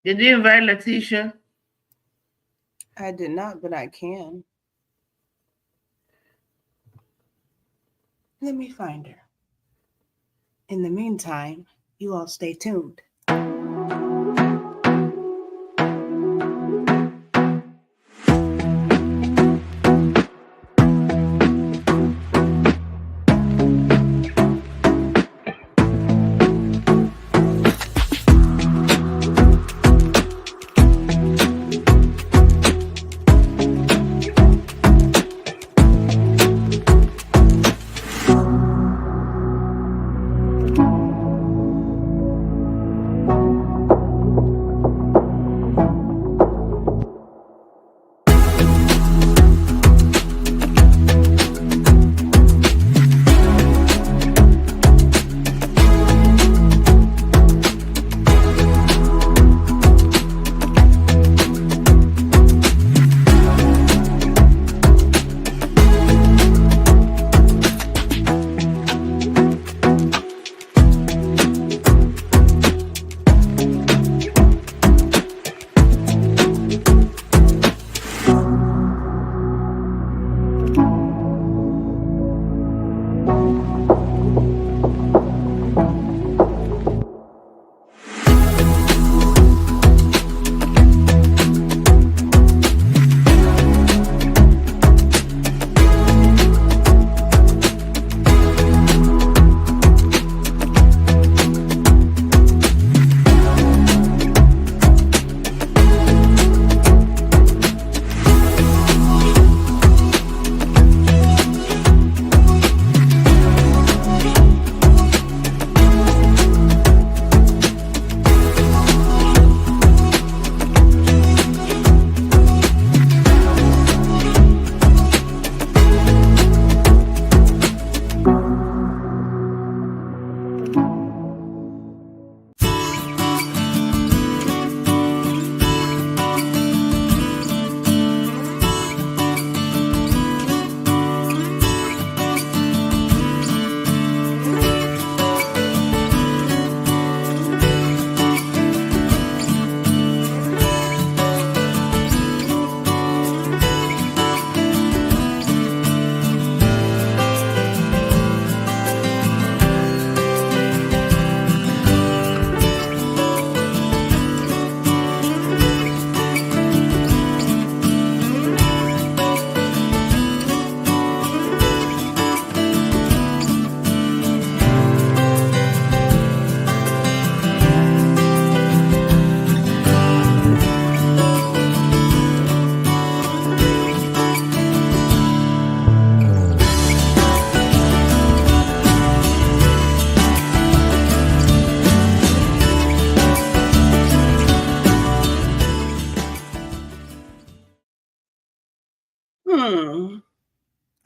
Did you invite Letitia? I did not, but I can. Let me find her. In the meantime, you all stay tuned.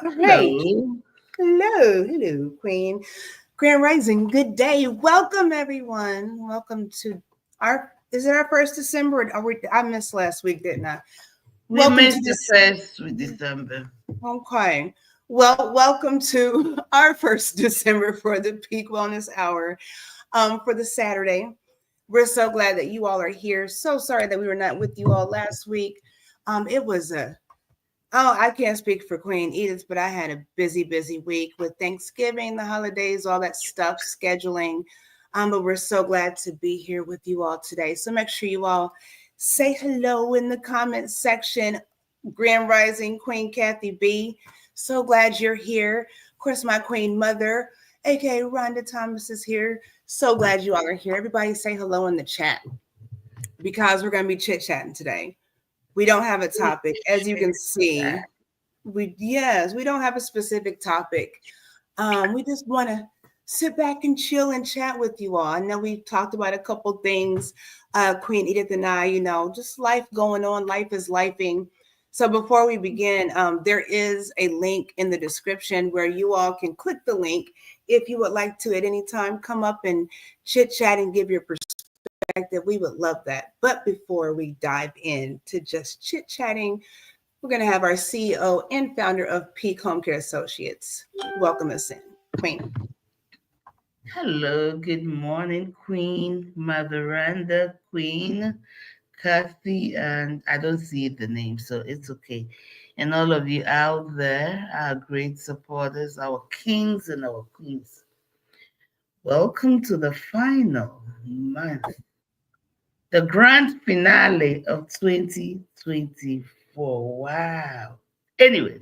All right. Hello, Queen. Grand Rising, good day. Welcome, everyone. Welcome to is it our first December? I missed last week, didn't I? We missed the first December. Okay. Well, welcome to our first December for the Peak Wellness Hour for the Saturday. We're so glad that you all are here. So sorry that we were not with you all last week. It was I can't speak for Queen Edith, but I had a busy week with Thanksgiving, the holidays, all that stuff, scheduling. But we're so glad to be here with you all today. So make sure you all say hello in the comments section. Grand Rising, Queen Kathy B. So glad you're here. Of course, my Queen Mother, aka Rhonda Thomas, is here. So glad you all are here. Everybody say hello in the chat because we're going to be chit-chatting today. We don't have a topic, as you can see. We don't have a specific topic. We just want to sit back and chill and chat with you all. I know we've talked about a couple things, Queen Edith and I, just life going on. Life is lifing. So before we begin, there is a link in the description where you all can click the link if you would like to at any time come up and chit-chat and give your perspective. We would love that. But before we dive into just chit-chatting, we're going to have our CEO and founder of Peak Homecare Associates welcome us in. Queen. Hello, good morning, Queen Motheranda, Queen Kathy, and I don't see the name, so it's okay. And all of you out there, our great supporters, our kings and our queens, welcome to the final month, the grand finale of 2024. Wow. Anyway,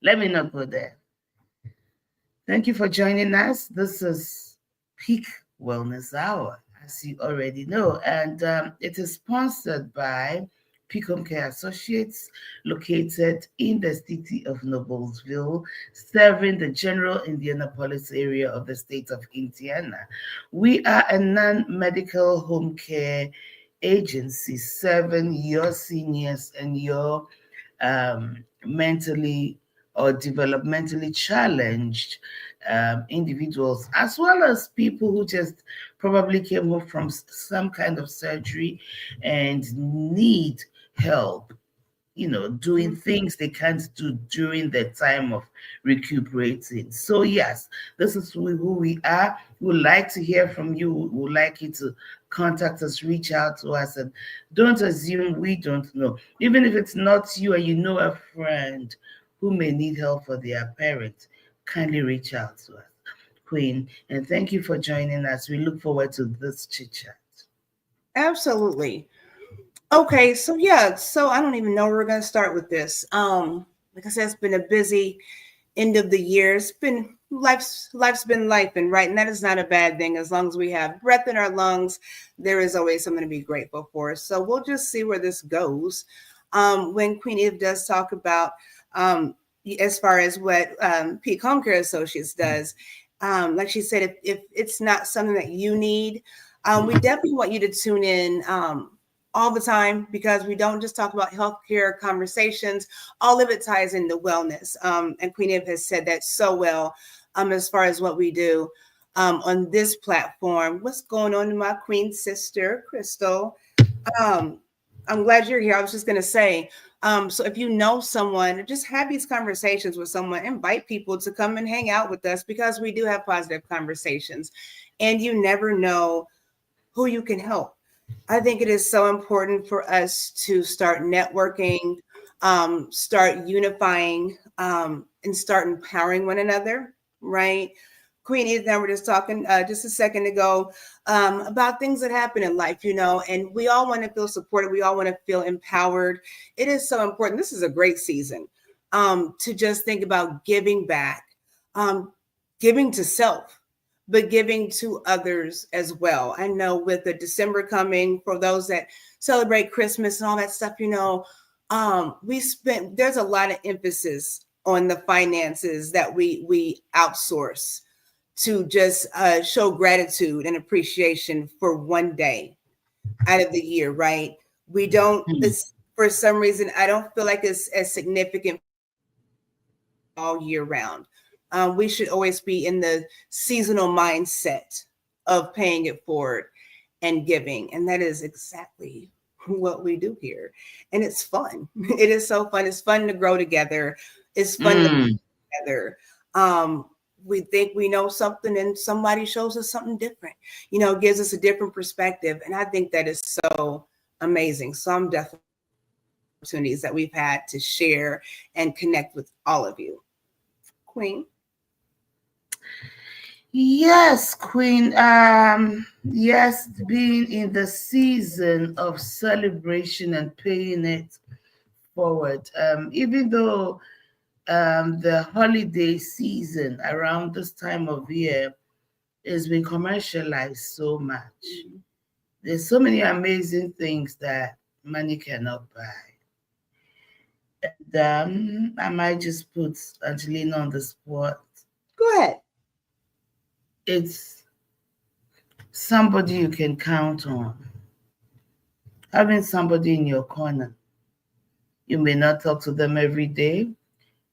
let me not go there. Thank you for joining us. This is Peak Wellness Hour, as you already know, and it is sponsored by Peak Homecare Associates, located in the city of Noblesville, serving the general Indianapolis area of the state of Indiana. We are a non-medical home care agency serving your seniors and your mentally or developmentally challenged individuals, as well as people who just probably came home from some kind of surgery and need help, doing things they can't do during the time of recuperating. So, yes, this is who we are. We would like to hear from you. We would like you to contact us, reach out to us, and don't assume we don't know. Even if it's not you and you know a friend who may need help for their parent, kindly reach out to us, Queen. And thank you for joining us. We look forward to this chit chat. Absolutely. Okay, so I don't even know where we're gonna start with this. Like I said, it's been a busy end of the year. It's been life's been life, and right, and that is not a bad thing. As long as we have breath in our lungs, there is always something to be grateful for. So we'll just see where this goes. When Queen Eve does talk about as far as what Peak Home Care Associates does, like she said, if it's not something that you need, we definitely want you to tune in all the time, because we don't just talk about healthcare conversations. All of it ties into wellness. And Queen Eve has said that so well as far as what we do on this platform. What's going on to my queen sister, Crystal? I'm glad you're here. I was just going to say, so if you know someone, just have these conversations with someone, invite people to come and hang out with us, because we do have positive conversations, and you never know who you can help. I think it is so important for us to start networking, start unifying, and start empowering one another, right? Queen Edith and I were just talking just a second ago about things that happen in life, and we all want to feel supported. We all want to feel empowered. It is so important. This is a great season to just think about giving back, giving to self, but giving to others as well. I know with the December coming, for those that celebrate Christmas and all that stuff, there's a lot of emphasis on the finances that we outsource to just show gratitude and appreciation for one day out of the year, right? We don't, for some reason, I don't feel like it's as significant all year round. We should always be in the seasonal mindset of paying it forward and giving. And that is exactly what we do here. And it's fun. It is so fun. It's fun to grow together. It's fun to be together. We think we know something and somebody shows us something different, gives us a different perspective. And I think that is so amazing. So I'm definitely opportunities that we've had to share and connect with all of you. Queen. Yes, Queen. Yes, being in the season of celebration and paying it forward. Even though the holiday season around this time of year has been commercialized so much. There's so many amazing things that money cannot buy. And I might just put Angelina on the spot. Go ahead. It's somebody you can count on. Having somebody in your corner. You may not talk to them every day.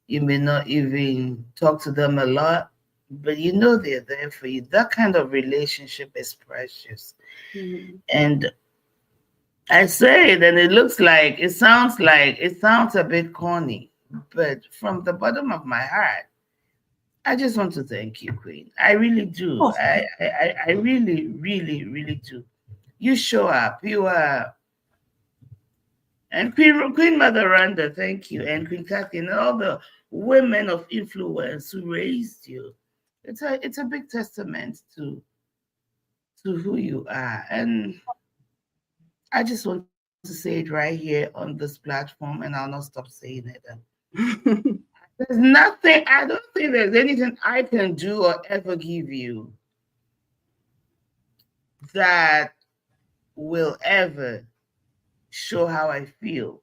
You may not even talk to them a lot, but you know they're there for you. That kind of relationship is precious. And I say it, and it sounds a bit corny, but from the bottom of my heart, I just want to thank you, Queen. I really do. Oh, I really, really, really do. You show up. You are, and Queen Mother Randa, thank you, and Queen Kathy, and all the women of influence who raised you. It's a big testament to who you are, and I just want to say it right here on this platform, and I'll not stop saying it. There's nothing. I don't think there's anything I can do or ever give you that will ever show how I feel.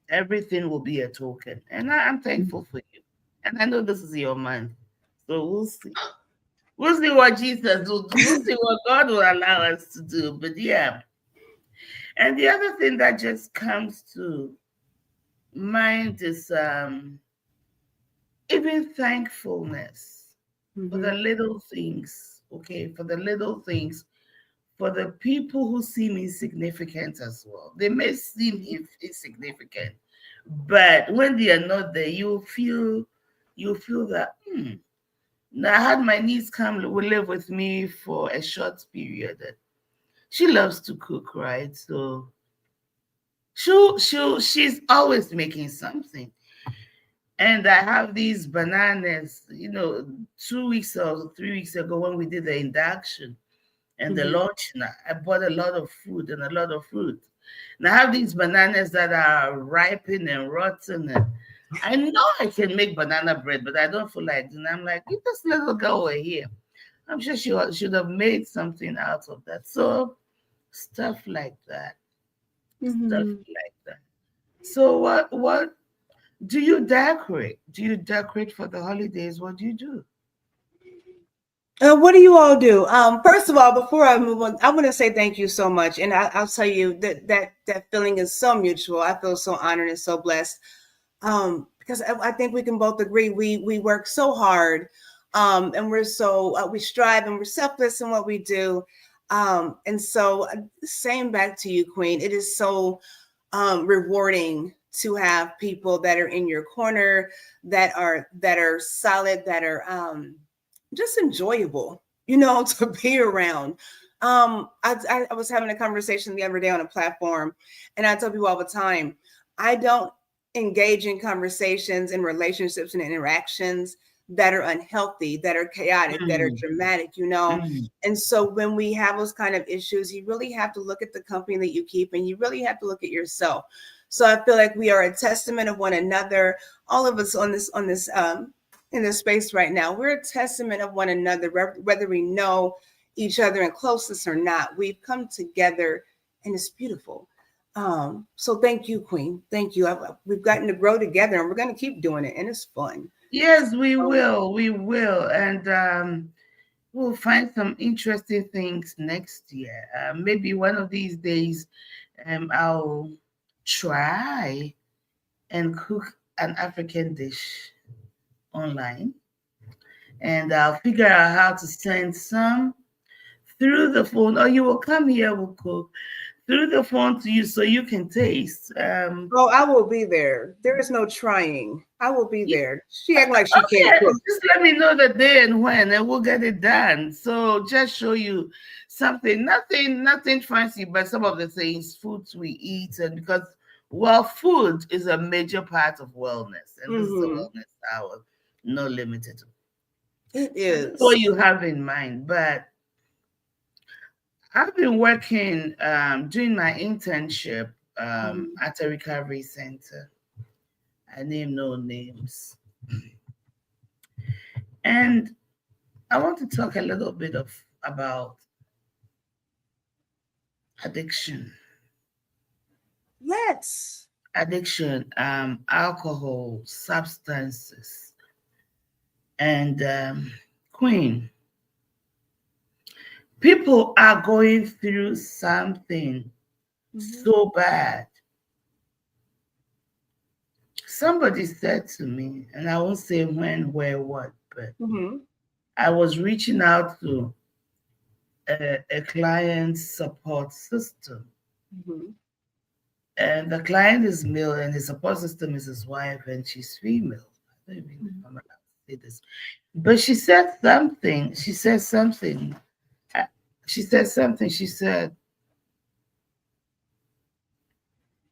Everything will be a token. And I'm thankful for you. And I know this is your month. So we'll see. We'll see what Jesus will do. We'll see what God will allow us to do. But yeah. And the other thing that just comes to mind is even thankfulness for the little things. Okay, for the little things, for the people who seem insignificant as well. They may seem insignificant, but when they are not there, you feel that. Now I had my niece come live with me for a short period. She loves to cook, right? So she's always making something. And I have these bananas, 2 weeks or 3 weeks ago when we did the induction and the lunch. I bought a lot of food and a lot of fruit. And I have these bananas that are ripened and rotten. And I know I can make banana bread, but I don't feel like doing it. I'm like, if this little girl were here, I'm sure she should have made something out of that. So stuff like that. Stuff like that. So what do you decorate? Do you decorate for the holidays? What do you do? What do you all do? First of all, before I move on, I want to say thank you so much, and I'll tell you that feeling is so mutual. I feel so honored and so blessed, because I think we can both agree we work so hard, and we're so we strive and we're selfless in what we do, and so same back to you, Queen. It is so rewarding to have people that are in your corner, that are solid, that are just enjoyable, to be around. I was having a conversation the other day on a platform, and I tell people all the time, I don't engage in conversations and relationships and interactions that are unhealthy, that are chaotic, that are dramatic, And so when we have those kind of issues, you really have to look at the company that you keep, and you really have to look at yourself. So I feel like we are a testament of one another. All of us on this in this space right now, we're a testament of one another, whether we know each other in closeness or not. We've come together, and it's beautiful. So thank you, Queen. Thank you. We've gotten to grow together, and we're going to keep doing it, and it's fun. Yes, we will. We will. And we'll find some interesting things next year. Maybe one of these days, I'll try and cook an African dish online, and I'll figure out how to send some through the phone, or you will come here, we'll cook through the phone to you so you can taste. Oh, I will be there. There is no trying. I will be there. She acting like she can't cook. Just let me know the day and when, and we'll get it done. So just show you something, nothing fancy, but some of the things, foods we eat, and because food is a major part of wellness, and this is a wellness hour, no limited. It is what you have in mind, but I've been working, doing my internship at a recovery center. I name no names. And I want to talk a little bit about addiction. Let's. Addiction, alcohol, substances. And Queen, people are going through something so bad. Somebody said to me, and I won't say when, where, what, but I was reaching out to a client support system. And the client is male, and the support system is his wife, and she's female. I don't even know if I'm allowed to say this. But she said something. She said something. uh, She said something. She said,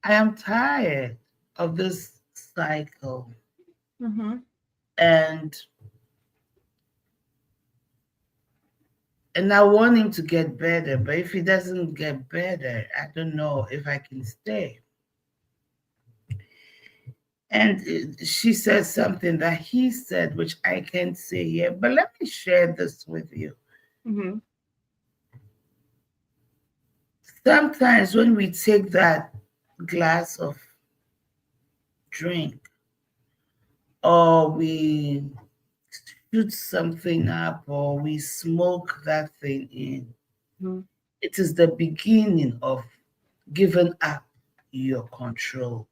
I am tired of this cycle. Mm-hmm. And I want him to get better. But if he doesn't get better, I don't know if I can stay. And she said something that he said, which I can't say here, but let me share this with you. Mm-hmm. Sometimes when we take that glass of drink or we shoot something up or we smoke that thing in, Mm-hmm. it is the beginning of giving up your control.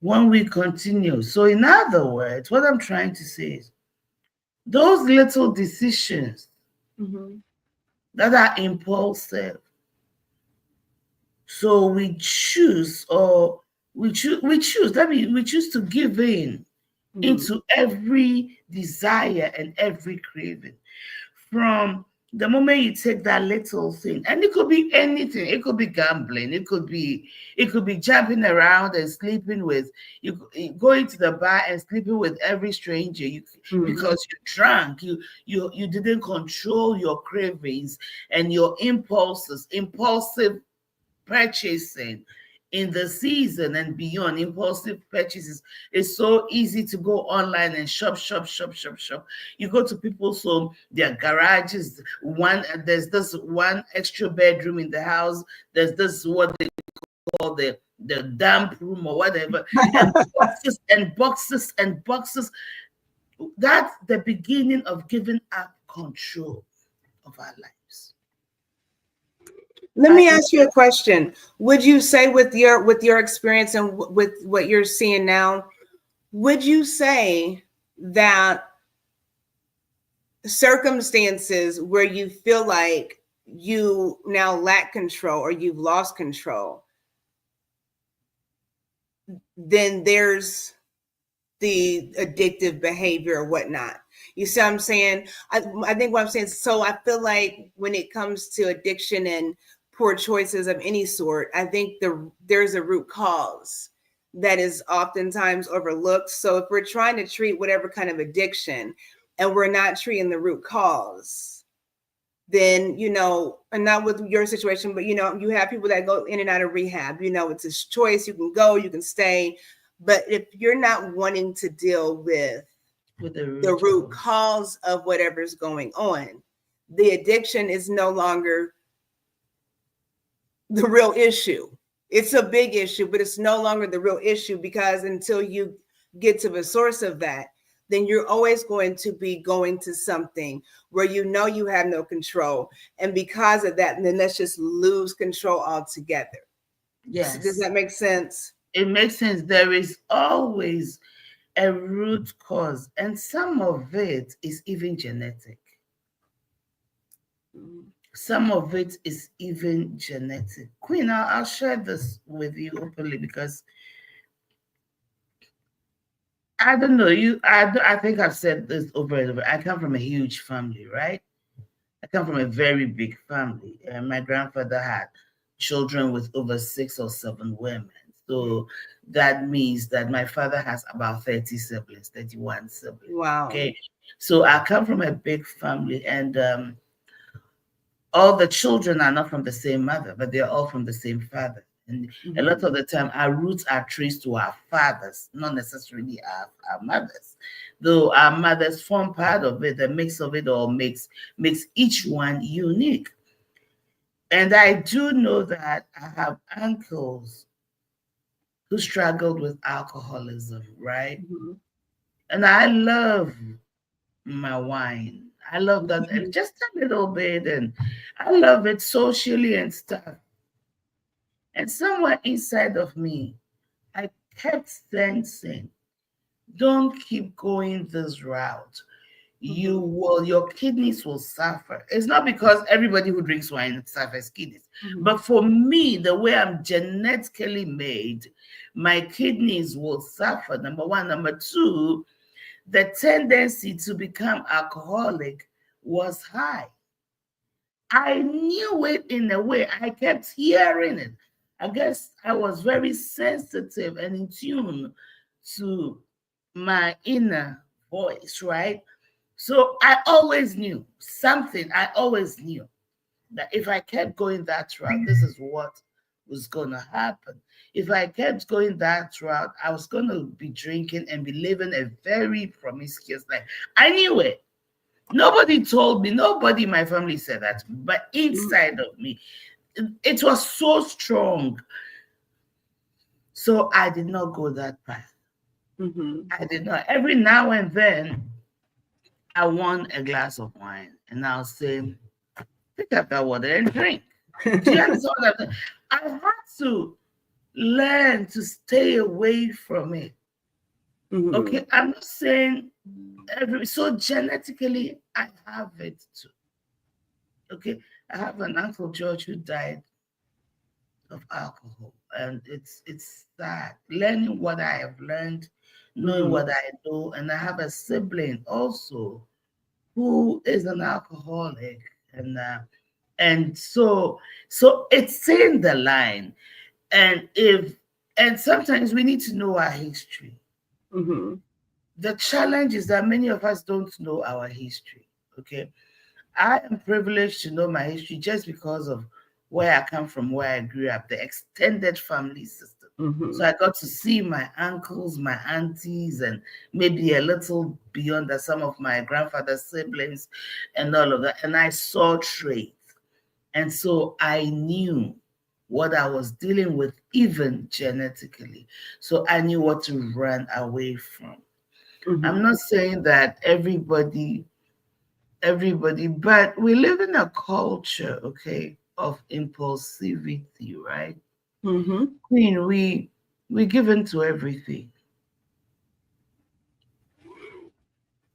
When we continue, so in other words, what I'm trying to say is those little decisions Mm-hmm. that are impulsive, so we choose, or we choose to give in Mm-hmm. into every desire and every craving. From the moment you take that little thing, and it could be anything, it could be gambling, it could be jumping around and sleeping with going to the bar and sleeping with every stranger, Mm-hmm. because you're drunk, you didn't control your cravings and your impulsive purchasing in the season and beyond. Impulsive purchases. It's so easy to go online and shop, shop, shop, shop, shop. You go to people's home, their garages, there's this one extra bedroom in the house, there's this what they call the damp room or whatever, and boxes and boxes and boxes. That's the beginning of giving up control of our lives. Let I me ask you a question. Would you say with your experience and with what you're seeing now, would you say that circumstances where you feel like you now lack control or you've lost control, then there's the addictive behavior or whatnot? You see what I'm saying? I think what I'm saying, so I feel like when it comes to addiction and poor choices of any sort, I think there's a root cause that is oftentimes overlooked. So if we're trying to treat whatever kind of addiction and we're not treating the root cause, then, and not with your situation, but, you have people that go in and out of rehab, it's a choice. You can go, you can stay. But if you're not wanting to deal with the root cause of whatever's going on, the addiction is no longer the real issue. It's a big issue, but it's no longer the real issue, because until you get to the source of that, then you're always going to be going to something where you have no control. And because of that, then let's just lose control altogether. Yes. Does that make sense? It makes sense. There is always a root cause, and some of it is even genetic. Some of it is even genetic. Queen, I'll share this with you openly because I don't know you. I think I've said this over and over. I come from a huge family, right? I come from a very big family, and my grandfather had children with over 6 or 7 women. So that means that my father has about 30 siblings, 31 siblings. Wow. Okay. So I come from a big family, and all the children are not from the same mother, but they're all from the same father. And a lot of the time, our roots are traced to our fathers, not necessarily our mothers. Though our mothers form part of it, the mix of it all makes each one unique. And I do know that I have uncles who struggled with alcoholism, right? Mm-hmm. And I love my wine. I love that just a little bit, and I love it socially and stuff. And somewhere inside of me, I kept sensing, don't keep going this route. Your kidneys will suffer. It's not because everybody who drinks wine suffers kidneys. But for me, the way I'm genetically made, my kidneys will suffer. Number one. Number two, the tendency to become alcoholic was high. I knew it in a way. I kept hearing it. I guess I was very sensitive and in tune to my inner voice, right? So I always knew something. I always knew that if I kept going that route, this is what was going to happen. If I kept going that route, I was going to be drinking and be living a very promiscuous life. I knew it. Nobody told me, nobody in my family said that, but inside of me, it was so strong. So I did not go that path. I did not. Every now and then, I want a glass of wine and I'll say, pick up that water and drink. Do you understand what I'm saying? I had to learn to stay away from it. Okay, I'm not saying so genetically I have it too. Okay, I have an Uncle George who died of alcohol, and it's sad. Learning what I have learned, knowing what I know, and I have a sibling also who is an alcoholic, and so it's in the line, and sometimes we need to know our history. The challenge is that many of us don't know our history. Okay, I am privileged to know my history just because of where I come from, where I grew up, the extended family system. So I got to see my uncles, my aunties, and maybe a little beyond that, some of my grandfather's siblings and all of that. And I saw traits. And so I knew what I was dealing with, even genetically. So I knew what to run away from. I'm not saying that everybody, but we live in a culture, okay, of impulsivity, right? Queen, we give in to everything.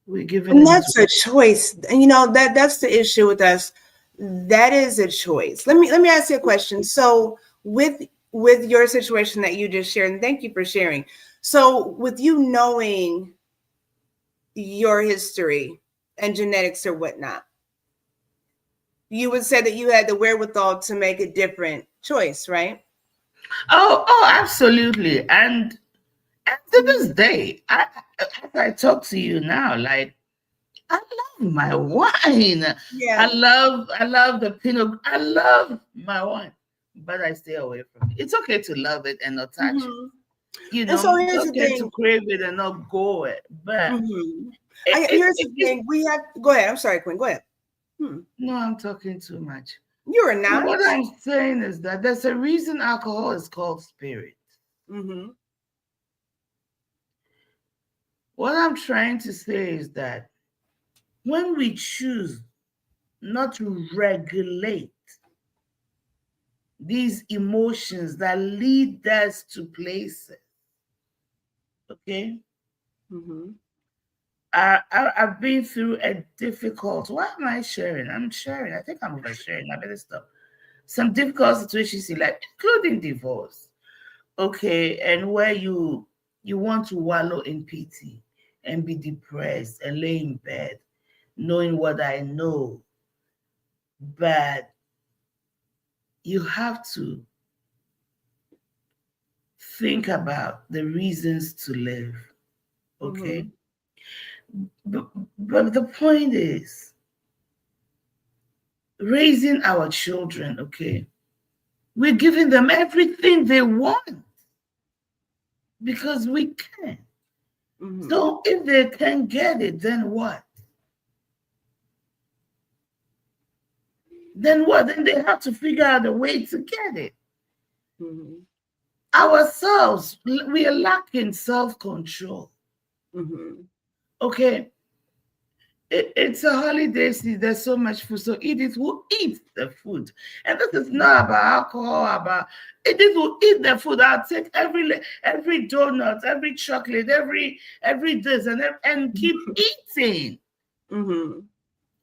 We give in, and that's a choice. And that's the issue with us. That is a choice. Let me ask you a question. So with your situation that you just shared, and thank you for sharing. So with you knowing your history and genetics or whatnot, you would say that you had the wherewithal to make a different choice, right? Oh, absolutely. And to this day, as I talk to you now, like, I love my wine. Yeah. I love the Pinot. I love my wine, but I stay away from it. It's okay to love it and not touch it. And so It's here's the okay thing. to crave it and not go it. But Here's the thing. We have. Go ahead. I'm sorry, Quinn. Go ahead. No, I'm talking too much. You are not. What I'm saying is that there's a reason alcohol is called spirit. What I'm trying to say is that when we choose not to regulate these emotions that lead us to places, okay? I've been through a difficult. Why am I sharing? I'm sharing. I think I'm oversharing. I better stop. Some difficult situations in life, including divorce. Okay, and where you want to wallow in pity and be depressed and lay in bed, knowing what I know, but you have to think about the reasons to live. Okay. But the point is, raising our children, okay, we're giving them everything they want because we can. So if they can't get it, then what? Then what? Then they have to figure out a way to get it. Ourselves, we are lacking self-control. Okay. It's a holiday season. There's so much food. So Edith will eat the food. And this is not about alcohol, Edith will eat the food. I'll take every donut, every chocolate, every this and keep eating.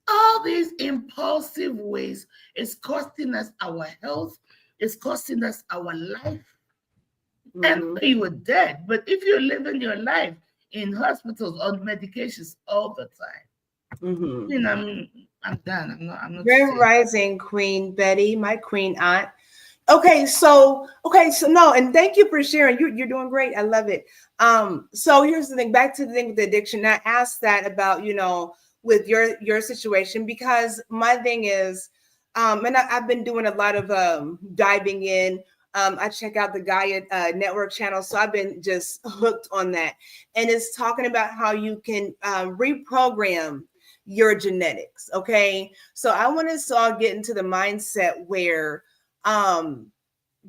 All these impulsive ways is costing us our health, it's costing us our life. And you were dead. But if you're living your life in hospitals on medications all the time. Mm-hmm. You know, I'm done. I'm not Grand saying. Rising, Queen Betty, my queen aunt. Okay, so no, and thank you for sharing. You're doing great. I love it. So here's the thing. Back to the thing with the addiction. I asked that about with your situation because my thing is, and I've been doing a lot of diving in. I check out the Gaia Network channel, so I've been just hooked on that, and it's talking about how you can reprogram your genetics. Okay, so I want us to all get into the mindset where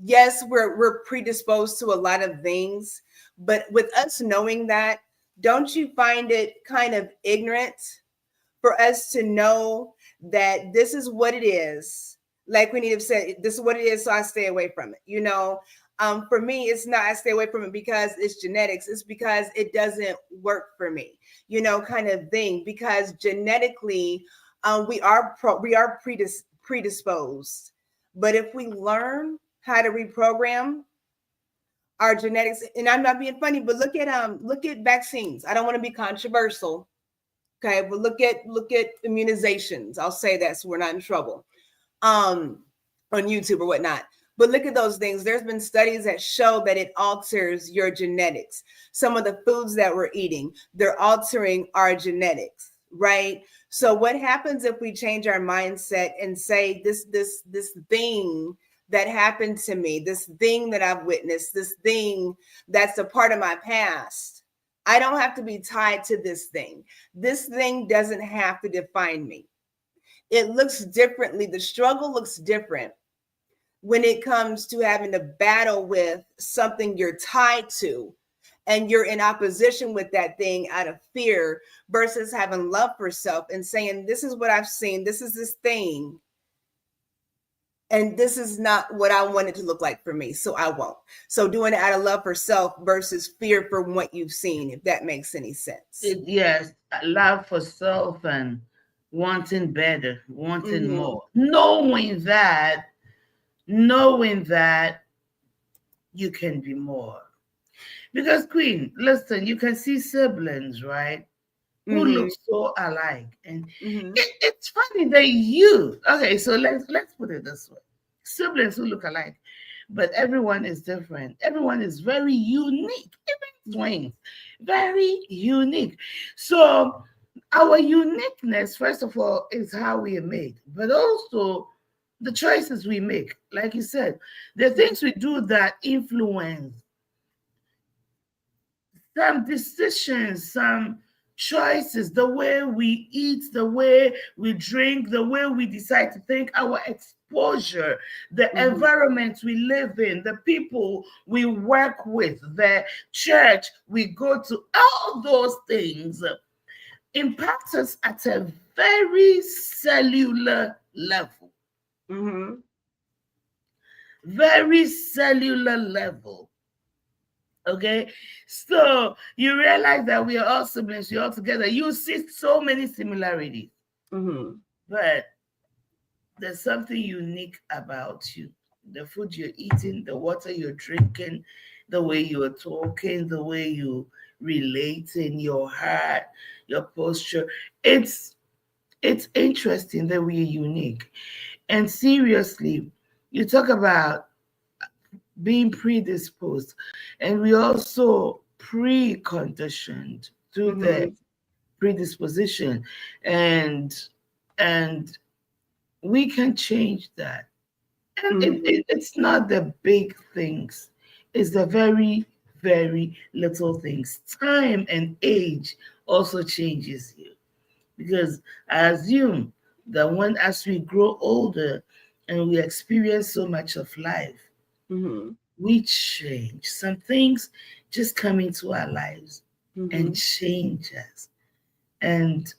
yes, we're predisposed to a lot of things, but with us knowing that, don't you find it kind of ignorant for us to know that this is what it is? Like we need to say, this is what it is, so I stay away from it. For me, it's not I stay away from it because it's genetics. It's because it doesn't work for me, kind of thing. Because genetically, we are predisposed. But if we learn how to reprogram our genetics, and I'm not being funny, but look at vaccines. I don't want to be controversial, okay, but look at immunizations. I'll say that so we're not in trouble on YouTube or whatnot. But look at those things. There's been studies that show that it alters your genetics. Some of the foods that we're eating, they're altering our genetics, right? So what happens if we change our mindset and say this thing that happened to me, this thing that I've witnessed, this thing that's a part of my past, I don't have to be tied to this thing. This thing doesn't have to define me. It looks differently. The struggle looks different when it comes to having to battle with something you're tied to and you're in opposition with that thing out of fear versus having love for self and saying, this is what I've seen. This is this thing. And this is not what I want it to look like for me. So I won't. So doing it out of love for self versus fear for what you've seen, if that makes any sense. Yes, love for self and wanting better, wanting Mm-hmm. more. Knowing that you can be more. Because Queen, listen, you can see siblings, right? Who Mm-hmm. look so alike. And Mm-hmm. it's funny that okay, so let's put it this way. Siblings who look alike, but everyone is different. Everyone is very unique. Even twins, very unique. So our uniqueness, first of all, is how we are made, but also the choices we make. Like you said, the things we do that influence some decisions, some choices, the way we eat, the way we drink, the way we decide to think, our exposure, the environment we live in, the people we work with, the church we go to, all those things impact us at a very cellular level. Mm-hmm. Very cellular level. Okay, so you realize that we are all siblings, we're all together. You see so many similarities, Mm-hmm. but there's something unique about you. The food you're eating, the water you're drinking, the way you're talking, the way you relate in your heart, your posture. It's interesting that we are unique. And seriously, you talk about being predisposed, and we also preconditioned through the Mm-hmm. predisposition, and and we can change that. And Mm-hmm. it's not the big things, it's the very very little things. Time and age also changes you, because I assume that when as we grow older and we experience so much of life, Mm-hmm. we change. Some things just come into our lives and Mm-hmm. change us. And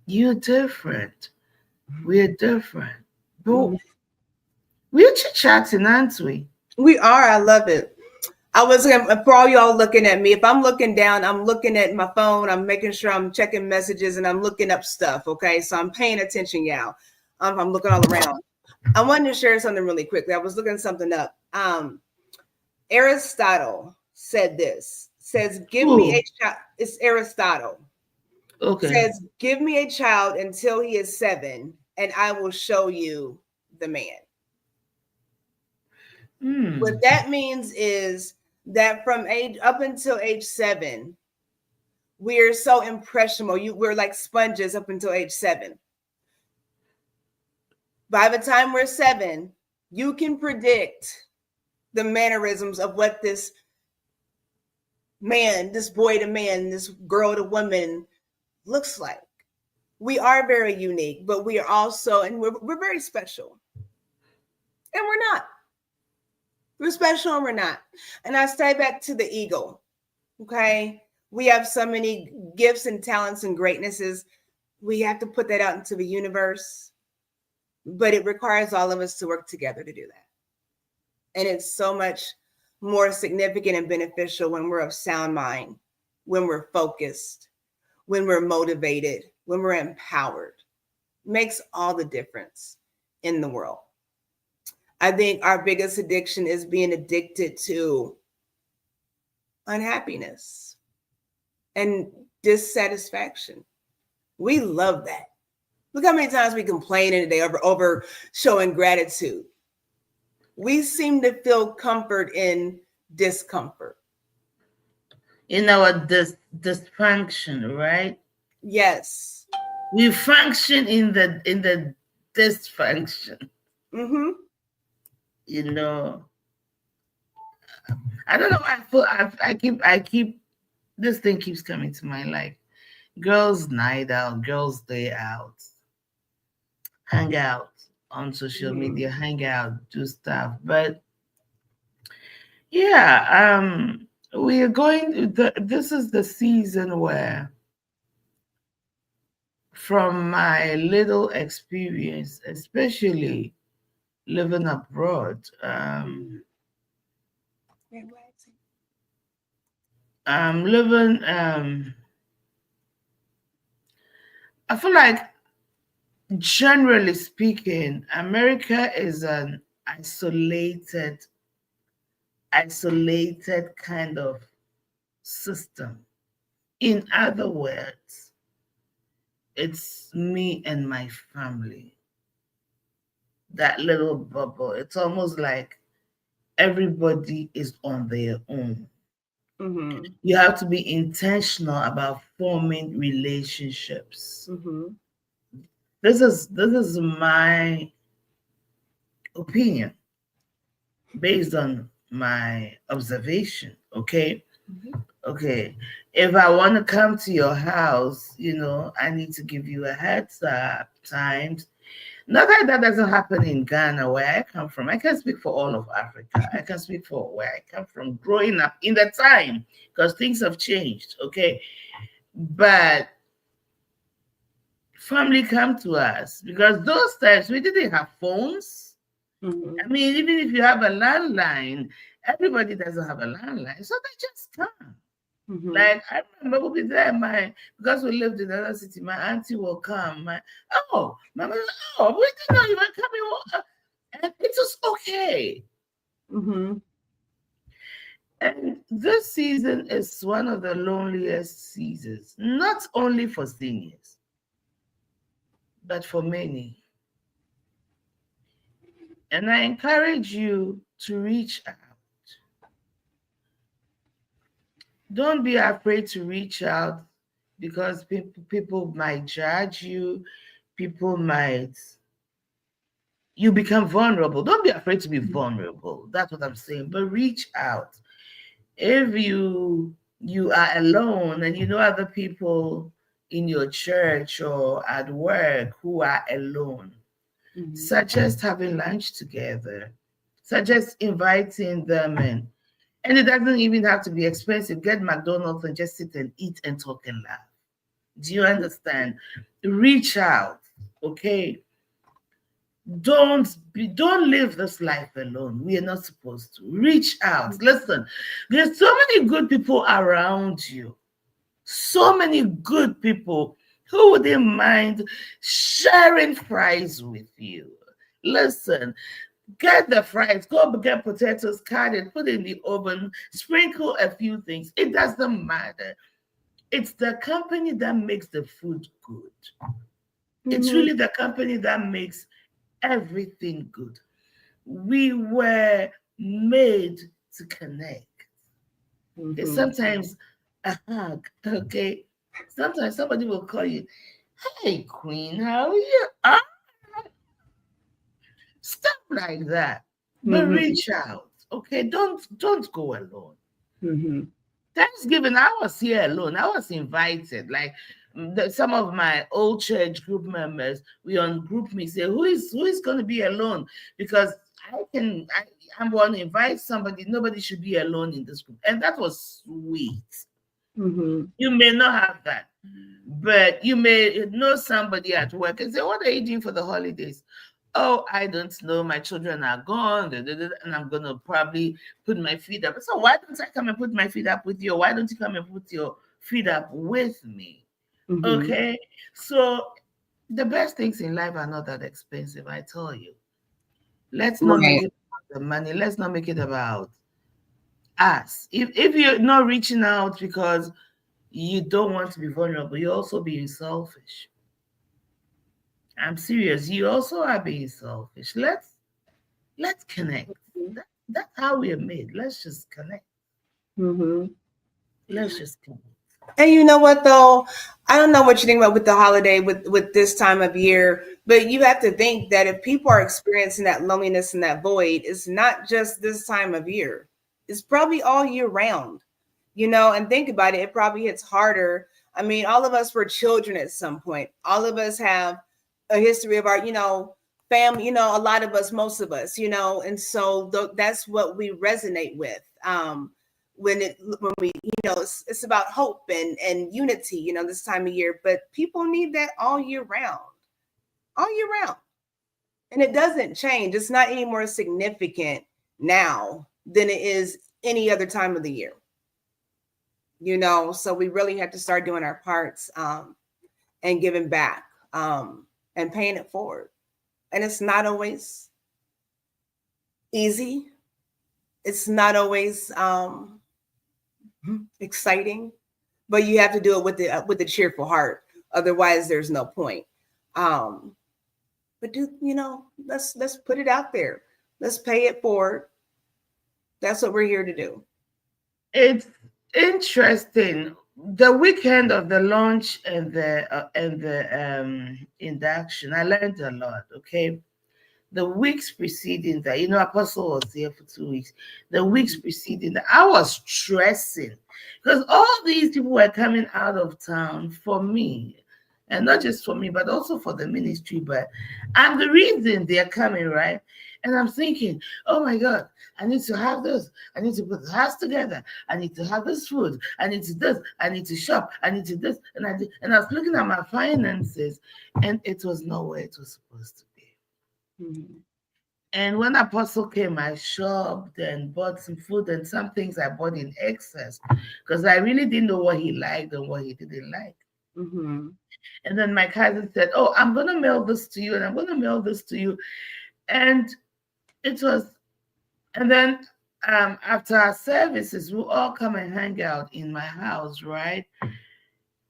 you're different. We're different. But Mm-hmm. we're chit-chatting, aren't we? We are. I love it. I was for all y'all looking at me. If I'm looking down, I'm looking at my phone. I'm making sure I'm checking messages and I'm looking up stuff. Okay, so I'm paying attention, y'all. I'm looking all around. I wanted to share something really quickly. I was looking something up. Aristotle said this. says, give me Who? a child. It's Aristotle. Okay. Says, give me a child until he is 7, and I will show you the man. What that means is that from age up until age 7, we're so impressionable. We're like sponges up until age 7. By the time we're 7, you can predict the mannerisms of what this man, this boy to man, this girl to woman looks like. We are very unique, but we are also, and we're very special. And we're not. We're special and we're not. And I stay back to the eagle. Okay. We have so many gifts and talents and greatnesses. We have to put that out into the universe. But it requires all of us to work together to do that. And it's so much more significant and beneficial when we're of sound mind, when we're focused, when we're motivated, when we're empowered. It makes all the difference in the world. I think our biggest addiction is being addicted to unhappiness and dissatisfaction. We love that. Look how many times we complain in a day over showing gratitude. We seem to feel comfort in discomfort. In our dysfunction, right? Yes. We function in the dysfunction. Mm-hmm. You know, I don't know. I keep this thing keeps coming to my life. Girls' night out, girls' day out, hang out on social media, hang out, do stuff. But yeah, we are going. This is the season where, from my little experience, especially living abroad, I'm living. I feel like, generally speaking, America is an isolated kind of system. In other words, it's me and my family. That little bubble. It's almost like everybody is on their own. Mm-hmm. You have to be intentional about forming relationships. Mm-hmm. This is my opinion based on my observation. Okay. Mm-hmm. Okay. If I want to come to your house, I need to give you a heads up times. Not that doesn't happen in Ghana, where I come from. I can speak for all of Africa. I can speak for where I come from, growing up in the time, because things have changed. Okay. But family come to us, because those times we didn't have phones. Mm-hmm. I mean, even if you have a landline, everybody doesn't have a landline, so they just come. Mm-hmm. Like, I remember we'll be there, because we lived in another city, my auntie will come. My mama, we didn't know you were coming. And it was okay. Mm-hmm. And this season is one of the loneliest seasons, not only for seniors, but for many. And I encourage you to reach out. Don't be afraid to reach out, because people might judge you. You become vulnerable. Don't be afraid to be vulnerable. That's what I'm saying. But reach out. If you are alone and you know other people in your church or at work who are alone, suggest having lunch together. Suggest inviting them in. And it doesn't even have to be expensive. Get McDonald's and just sit and eat and talk and laugh. Do you understand? Reach out, okay? Don't live this life alone. We are not supposed to. Reach out. Listen, there's so many good people around you. So many good people who wouldn't mind sharing fries with you. Listen, Get the fries, go get potatoes, cut it, put it in the oven, sprinkle a few things. It doesn't matter. It's the company that makes the food good. It's Mm-hmm. really the company that makes everything good. We were made to connect. It's Mm-hmm. sometimes a hug, okay? Sometimes somebody will call you, "Hey, Queen, how are you?" Stuff like that. But Mm-hmm. reach out, okay? Don't go alone. Mm-hmm. Thanksgiving, I was here alone. I was invited. Like some of my old church group members, we on group me say, who is going to be alone? Because I'm going to invite somebody. Nobody should be alone in this group, and that was sweet. Mm-hmm. You may not have that, but you may know somebody at work and say, "What are you doing for the holidays?" "Oh, I don't know. My children are gone, and I'm going to probably put my feet up." So, why don't I come and put my feet up with you? Why don't you come and put your feet up with me? Mm-hmm. Okay. So, the best things in life are not that expensive, I tell you. Let's not make Right. it about the money. Let's not make it about us. If you're not reaching out because you don't want to be vulnerable, you're also being selfish. I'm serious. You also are being selfish. Let's connect. That's how we are made. Let's just connect. Mm-hmm. Let's just connect. And you know what though? I don't know what you think about with the holiday with this time of year, but you have to think that if people are experiencing that loneliness and that void, it's not just this time of year. It's probably all year round. You know, and think about it, it probably hits harder. I mean, all of us were children at some point. All of us have a history of our, family, a lot of us, most of us, and so that's what we resonate with. When we it's about hope and unity this time of year, but people need that all year round, and it doesn't change. It's not any more significant now than it is any other time of the year. So we really have to start doing our parts, and giving back, and paying it forward. And it's not always easy. It's not always exciting, but you have to do it with a cheerful heart. Otherwise, there's no point. Um, but let's put it out there. Let's pay it forward. That's what we're here to do. It's interesting. The weekend of the launch and the induction, I learned a lot. Okay, the weeks preceding that, Apostle was here for 2 weeks. The weeks preceding that, I was stressing because all these people were coming out of town for me. And not just for me, but also for the ministry. But I'm the reason they're coming, right? And I'm thinking, oh my God, I need to have this. I need to put the house together. I need to have this food. I need to this. I need to shop. I need to this. And I was looking at my finances, and it was not where it was supposed to be. Mm-hmm. And when Apostle came, I shopped and bought some food, and some things I bought in excess because I really didn't know what he liked and what he didn't like. Mm-hmm. And then my cousin said, "Oh, I'm going to mail this to you, and I'm going to mail this to you." And it was, and then after our services, we'll all come and hang out in my house, right?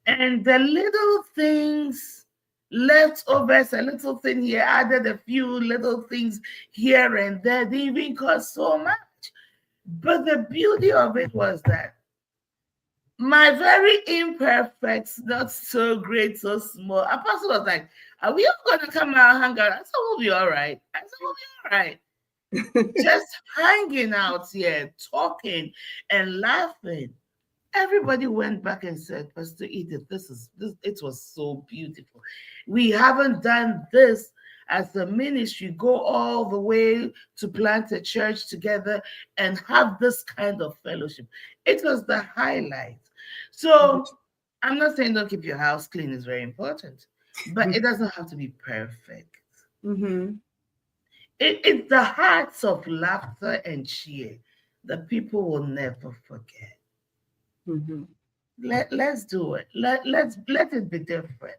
And the little things, leftovers, a little thing here, added a few little things here and there, they even cost so much. But the beauty of it was that my very imperfect, not so great, so small, Apostle was like, "Are we all going to come out and hang out?" I said, "We'll be all right." I said, "We'll be all right." Just hanging out here, talking and laughing. Everybody went back and said, "Pastor Edith, this, it was so beautiful. We haven't done this as a ministry, go all the way to plant a church together and have this kind of fellowship." It was the highlight. So I'm not saying don't keep your house clean, is very important, but it doesn't have to be perfect. Mm-hmm. It's the hearts of laughter and cheer that people will never forget. Mm-hmm. Let's do it. Let it be different.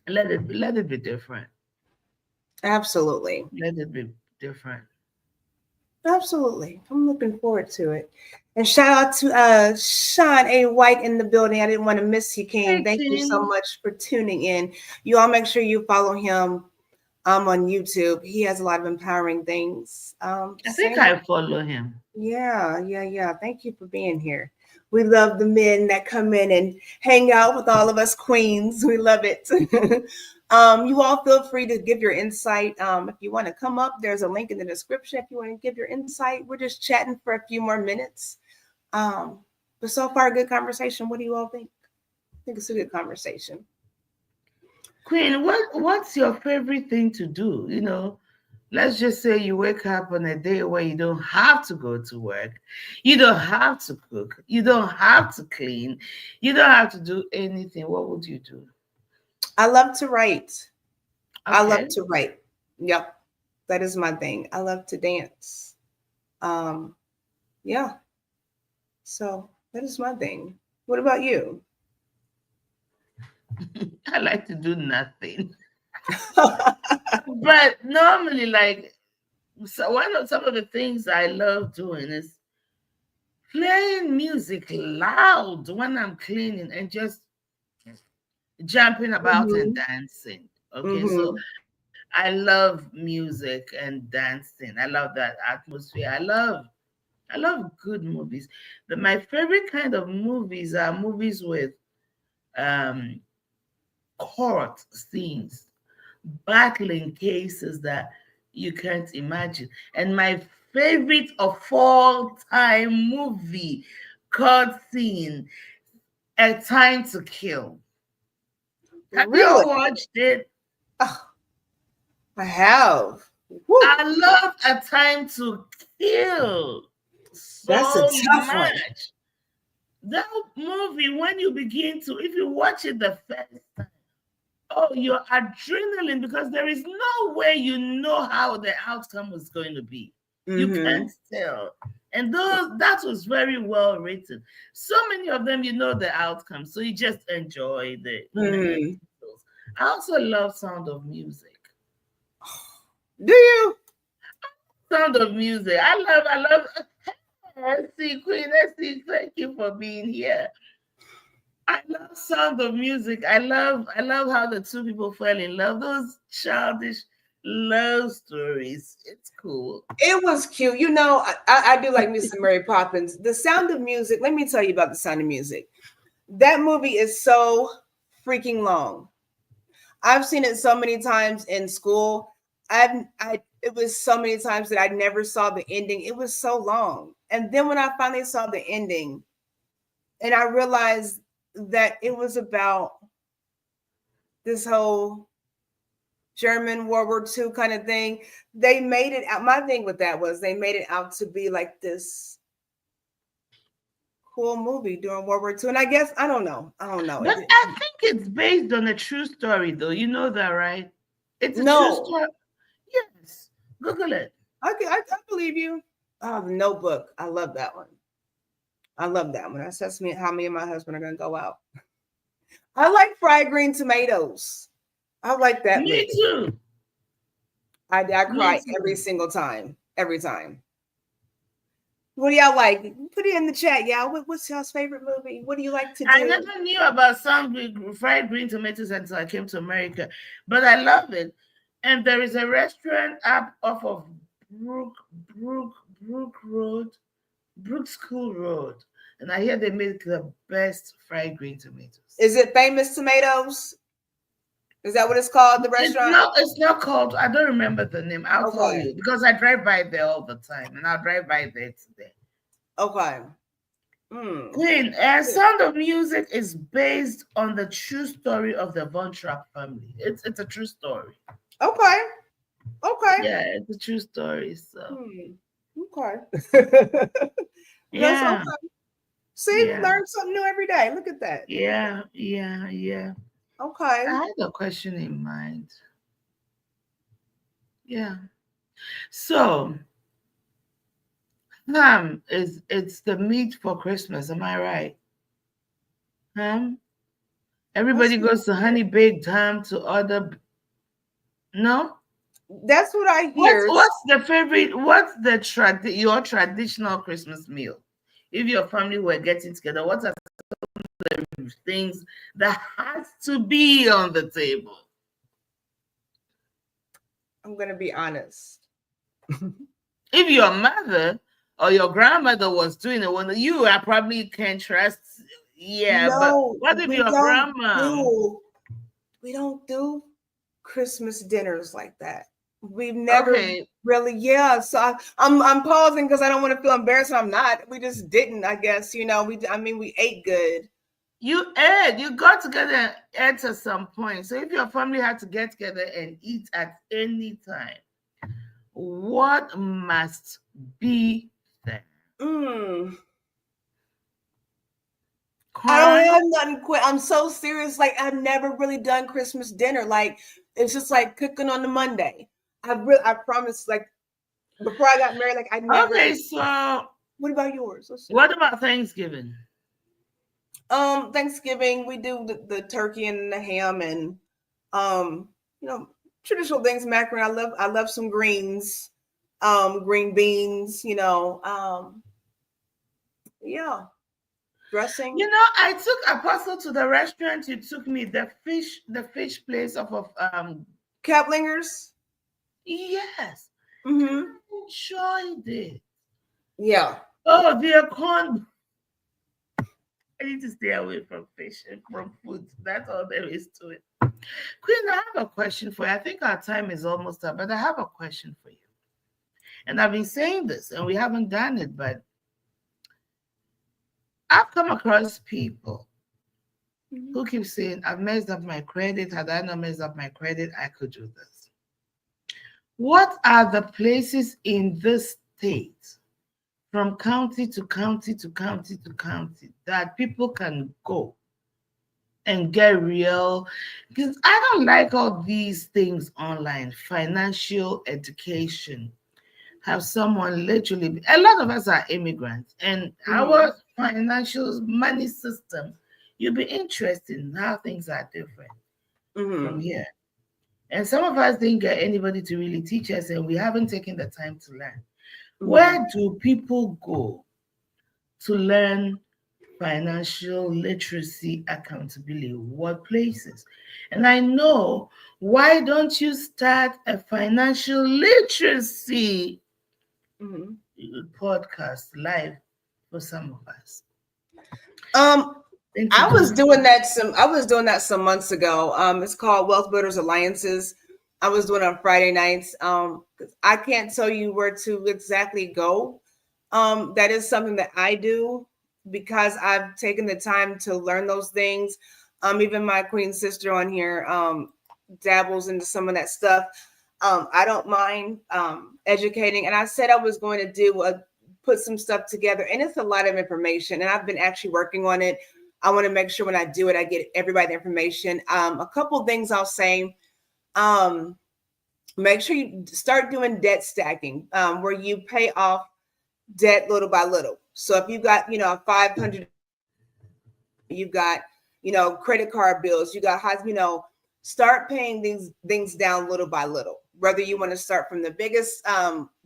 Let it be different. Absolutely. Let it be different. Absolutely. I'm looking forward to it. And shout out to Sean A. White in the building. I didn't want to miss you, King. Hey, Thank you so King. much for tuning in. You all make sure you follow him on YouTube. He has a lot of empowering things. I think Same. I follow him. Yeah. Thank you for being here. We love the men that come in and hang out with all of us queens. We love it. You all feel free to give your insight. If you want to come up, there's a link in the description. If you want to give your insight, we're just chatting for a few more minutes. But so far, good conversation. What do you all think? I think it's a good conversation. Queen, what's your favorite thing to do? Let's just say you wake up on a day where you don't have to go to work, you don't have to cook, you don't have to clean, you don't have to do anything. What would you do? I love to write. Okay. I love to write. Yep. That is my thing. I love to dance. Yeah. So that is my thing. What about you? I like to do nothing. But normally, like, so some of the things I love doing is playing music loud when I'm cleaning and just jumping about and Mhm. dancing. Okay, so Mhm. I love music and dancing. I love that atmosphere. I love good movies. But my favorite kind of movies are movies with um court scenes, battling cases that you can't imagine. And my favorite of all time movie, court scene, A Time to Kill. Have you Really? all watched it? Oh, I have. Woo. I love A Time to Kill That's a so tough one. much. That movie, when you begin to, if you watch it the first time, oh, your adrenaline, because there is no way you know how the outcome was going to be. You Mm-hmm. can't tell. And that was very well written. So many of them, you know the outcome, so you just enjoy the Mm-hmm. details. I also love Sound of Music. Do you? Sound of Music. I love. Let's see, Queen. Let's see. Thank you for being here. I love Sound of Music. I love how the two people fell in love. Those childish love stories. It's cool. It was cute. You know, I do like me some Mary Poppins. The Sound of Music. Let me tell you about The Sound of Music. That movie is so freaking long. I've seen it so many times in school. It was so many times that I never saw the ending. It was so long. And then when I finally saw the ending and I realized that it was about this whole German World War II kind of thing, they made it out. My thing with that was they made it out to be like this cool movie during World War II. And I guess I don't know. I don't know. But I think it's based on a true story, though. You know that, right? It's a true No, story. Yes. Google it. I believe you. Oh, the Notebook. I love that one. I love that one. That's me how me and my husband are gonna go out. I like fried green tomatoes. I like that Me movie. too. I Me cry every too. single time. Every time. What do y'all like? Put it in the chat, y'all. What's y'all's favorite movie? What do you like to I do? never knew about fried green tomatoes until I came to America, but I love it. And there is a restaurant up off of Brook Brook Brook Road, Brook School Road, and I hear they make the best fried green tomatoes. Is it Famous Tomatoes? Is that what it's called? The It's restaurant? not. It's not called. I don't remember the name. I'll tell Okay. you because I drive by there all the time, and I'll drive by there today. Okay. Mm. Queen, Sound of Music is based on the true story of the Von Trapp family. It's a true story. Okay. Okay. Yeah, it's a true story. So Okay. That's yeah, okay. See, yeah, learn something new every day. Look at that. yeah. Okay. I had a question in mind. Yeah. So ham is it's the meat for Christmas. Am I right? Ham. That's Everybody goes to Honey Baked Ham to order. No. That's what I What's hear. what's the favorite? What's the your traditional Christmas meal? If your family were getting together, what are the things that has to be on the table? I'm gonna be honest. If your mother or your grandmother was doing it, when you are probably can trust. Yeah, but No, what if we your don't grandma? do we don't do Christmas dinners like that. We've never Okay, really, yeah. So I'm pausing because I don't want to feel embarrassed. I'm not. We just didn't, I guess. I mean, we ate good. you ate. You got together and ate at some point. So if your family had to get together and eat at any time, what must be there? Mm. I don't Corn? have nothing quit. I'm so serious. Like I've never really done Christmas dinner. Like it's just like cooking on the Monday. I promise. Like before I got married, like I never. Okay, so What about yours? Let's see. what about Thanksgiving? Thanksgiving we do the turkey and the ham and um, you know, traditional things. Macaroni. I love some greens, green beans. Yeah, dressing. I took Apostle to the restaurant. You took me the fish place off of Kaplingers. yes. Mm-hmm. Enjoyed it. Yeah. Oh, dear corn. I need to stay away from fish and from food. That's all there is to it. Queen, I have a question for you. I think our time is almost up, but I have a question for you. And I've been saying this, and we haven't done it, but I've come across people who keep saying, I've messed up my credit. Had I not messed up my credit, I could do this. What are the places in this state, from county to county to county to county, that people can go and get real? Because I don't like all these things online, financial education. Have someone literally, a lot of us are immigrants, and our financial money system, you'll be interested in how things are different from here. And some of us didn't get anybody to really teach us, and we haven't taken the time to learn. Where do people go to learn financial literacy accountability? What places? And I know, why don't you start a financial literacy podcast live for some of us? I was Introduce. doing that some months ago. It's called Wealth Builders Alliances. I was doing it on Friday nights. I can't tell you where to exactly go. That is something that I do because I've taken the time to learn those things. Even my queen sister on here dabbles into some of that stuff. I don't mind educating, and I said I was going to put some stuff together, and it's a lot of information, and I've been actually working on it. I want to make sure when I do it, I get everybody the information. A couple things I'll say. Make sure you start doing debt stacking, where you pay off debt little by little. So if you got, 500, you got, credit card bills, you got high, start paying these things down little by little, whether you want to start from the biggest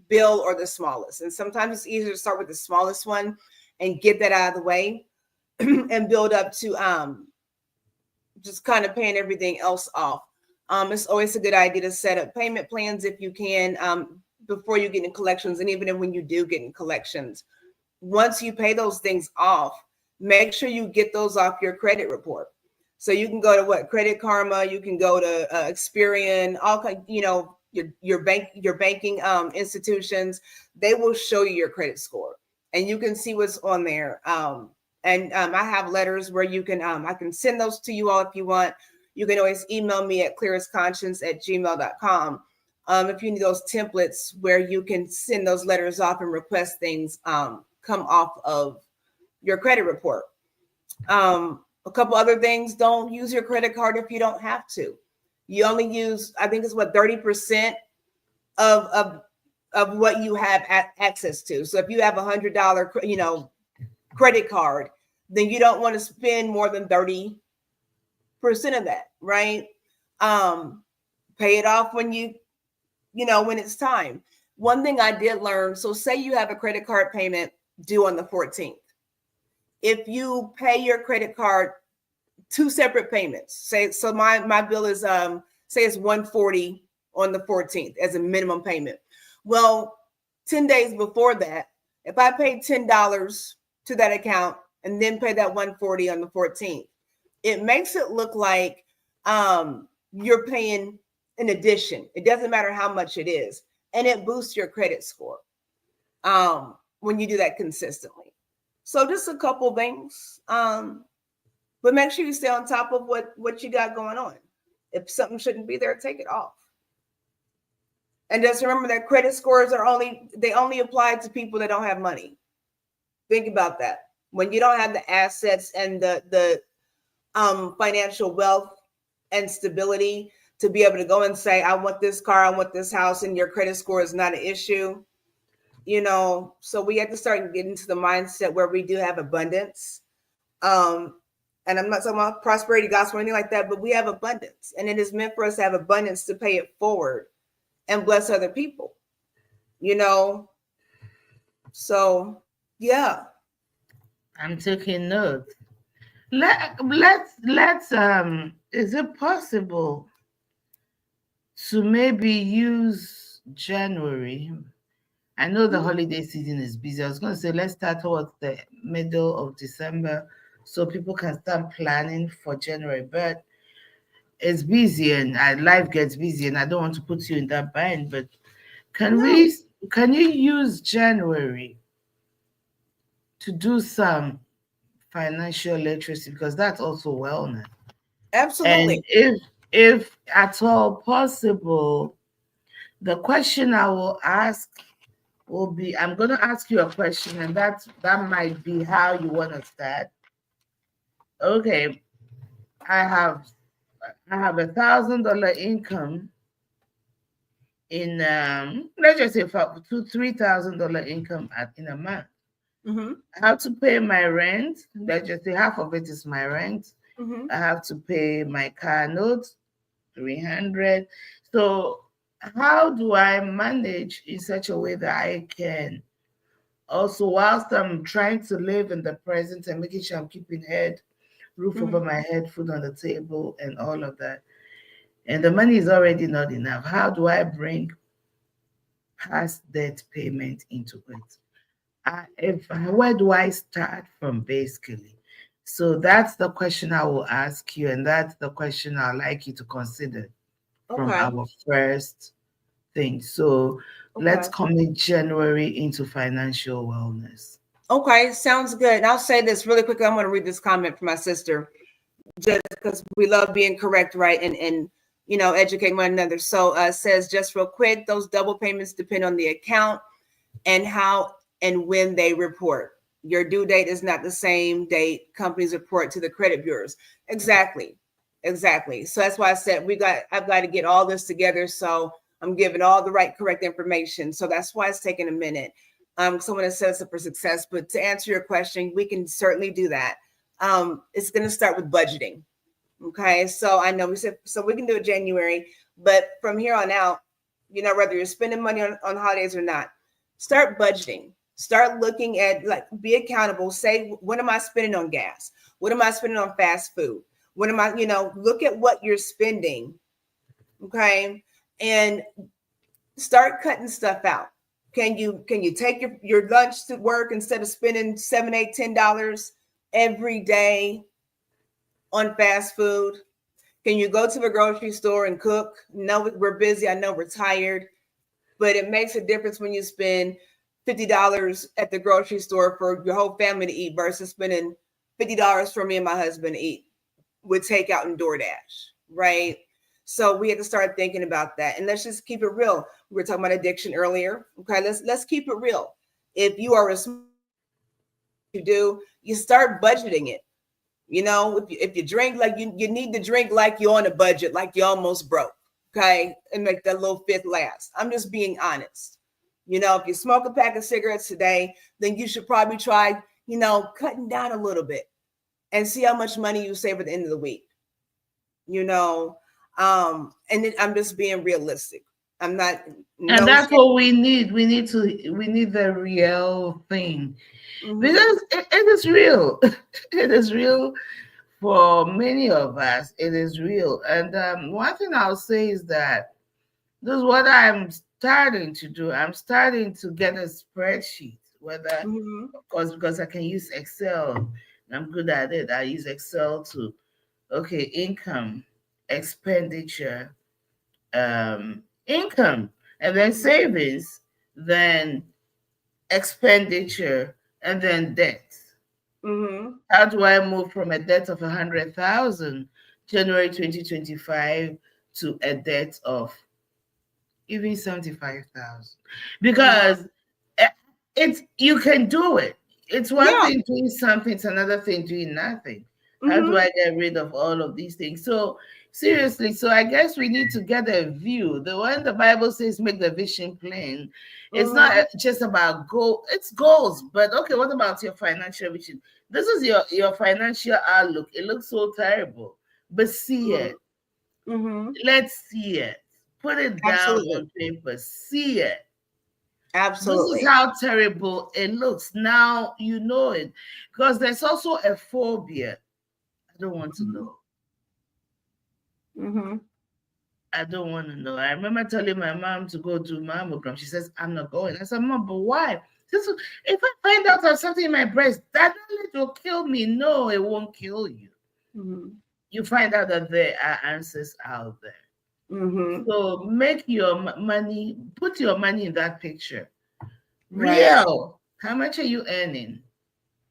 bill or the smallest. And sometimes it's easier to start with the smallest one and get that out of the way and build up to just kind of paying everything else off. It's always a good idea to set up payment plans if you can before you get in collections, and even when you do get in collections. Once you pay those things off, make sure you get those off your credit report. So you can go to Credit Karma, you can go to Experian, all your banking institutions. They will show you your credit score, and you can see what's on there. And I have letters where you can I can send those to you all if you want. You can always email me at clearestconscience@gmail.com. If you need those templates where you can send those letters off and request things come off of your credit report. A couple other things: don't use your credit card if you don't have to. You only use, I think it's 30% of what you have access to. So if you have $100, credit card, then you don't want to spend more than 30% of that, right? Pay it off when you when it's time. One thing I did learn, so say you have a credit card payment due on the 14th. If you pay your credit card 2 separate payments, say, so my bill is say it's 140 on the 14th as a minimum payment. Well, 10 days before that, if I paid $10 to that account and then pay that 140 on the 14th, it makes it look like you're paying an addition. It doesn't matter how much it is, and it boosts your credit score when you do that consistently. So just a couple things, but make sure you stay on top of what you got going on. If something shouldn't be there, take it off. And just remember that credit scores they only apply to people that don't have money. Think about that. When you don't have the assets and the financial wealth and stability to be able to go and say, I want this car, I want this house, and your credit score is not an issue, so we have to start getting to the mindset where we do have abundance. And I'm not talking about prosperity gospel or anything like that, but we have abundance, and it is meant for us to have abundance to pay it forward and bless other people, so yeah. I'm taking notes. Let's is it possible to maybe use January? I know the holiday season is busy. I was going to say, let's start towards the middle of December so people can start planning for January, but it's busy and life gets busy and I don't want to put you in that bind, but can you use January to do some financial literacy, because that's also wellness? Absolutely. And if at all possible, the question I will ask will be, I'm going to ask you a question, and that might be how you want to start. Okay, I have $1,000 income in let's just say $3,000 income in a month. Mm-hmm. I have to pay my rent. Let's just say half of it is my rent. Mm-hmm. I have to pay my car note, $300. So how do I manage in such a way that I can also, whilst I'm trying to live in the present and making sure I'm keeping roof over my head, food on the table, and all of that, and the money is already not enough, how do I bring past debt payment into it? Where do I start from, basically? So that's the question I will ask you, and that's the question I'd like you to consider from our first thing. So let's commit January into financial wellness. Okay, sounds good. And I'll say this really quickly. I'm going to read this comment from my sister, just because we love being correct, right? And educate one another. So says, just real quick, those double payments depend on the account and how and when they report. Your due date is not the same date companies report to the credit bureaus. Exactly. So that's why I said I've got to get all this together. So I'm giving all the right, correct information. So that's why it's taking a minute. Someone has set us up for success. But to answer your question, we can certainly do that. It's going to start with budgeting. Okay. So I know we said, so we can do it January, but from here on out, whether you're spending money on holidays or not, start budgeting. Start looking at, be accountable. Say, what am I spending on gas? What am I spending on fast food? What am I, look at what you're spending. Okay. And start cutting stuff out. Can you take your lunch to work instead of spending $7, $8, $10 every day on fast food? Can you go to the grocery store and cook? No, we're busy. I know we're tired, but it makes a difference when you spend $50 at the grocery store for your whole family to eat versus spending $50 for me and my husband to eat with takeout and DoorDash, right? So we have to start thinking about that. And let's just keep it real. We were talking about addiction earlier. Okay, let's keep it real. If you are you start budgeting it. If you drink, you need to drink like you're on a budget, like you're almost broke. Okay, and make that little fifth last. I'm just being honest. If you smoke a pack of cigarettes today, then you should probably try, cutting down a little bit and see how much money you save at the end of the week. And then I'm just being realistic. I'm not. And No. that's what we need. We need the real thing, because it is real. It is real for many of us. It is real. And one thing I'll say is that this is what I'm starting to do. I'm starting to get a spreadsheet, whether, of course, because I can use Excel. And I'm good at it. I use Excel to, okay, income, expenditure, income, and then savings, then expenditure, and then debt. How do I move from a debt of 100,000 January 2025 to a debt of even 75,000? Because it's, you can do it. It's one thing doing something, it's another thing doing nothing. How do I get rid of all of these things? So seriously, so I guess we need to get a view. The one the Bible says make the vision plain. It's not just about goal, it's goals. But okay, what about your financial vision? This is your financial outlook. It looks so terrible, but see it. Let's see it. Put it down on paper. See it. Absolutely. This is how terrible it looks. Now you know it. Because there's also a phobia. I don't want to know. I don't want to know. I remember telling my mom to go do mammogram. She says, I'm not going. I said, Mom, but why? She says, if I find out I have something in my breast, that knowledge will kill me. No, it won't kill you. You find out that there are answers out there. So make your money, put your money in that picture. Real. How much are you earning?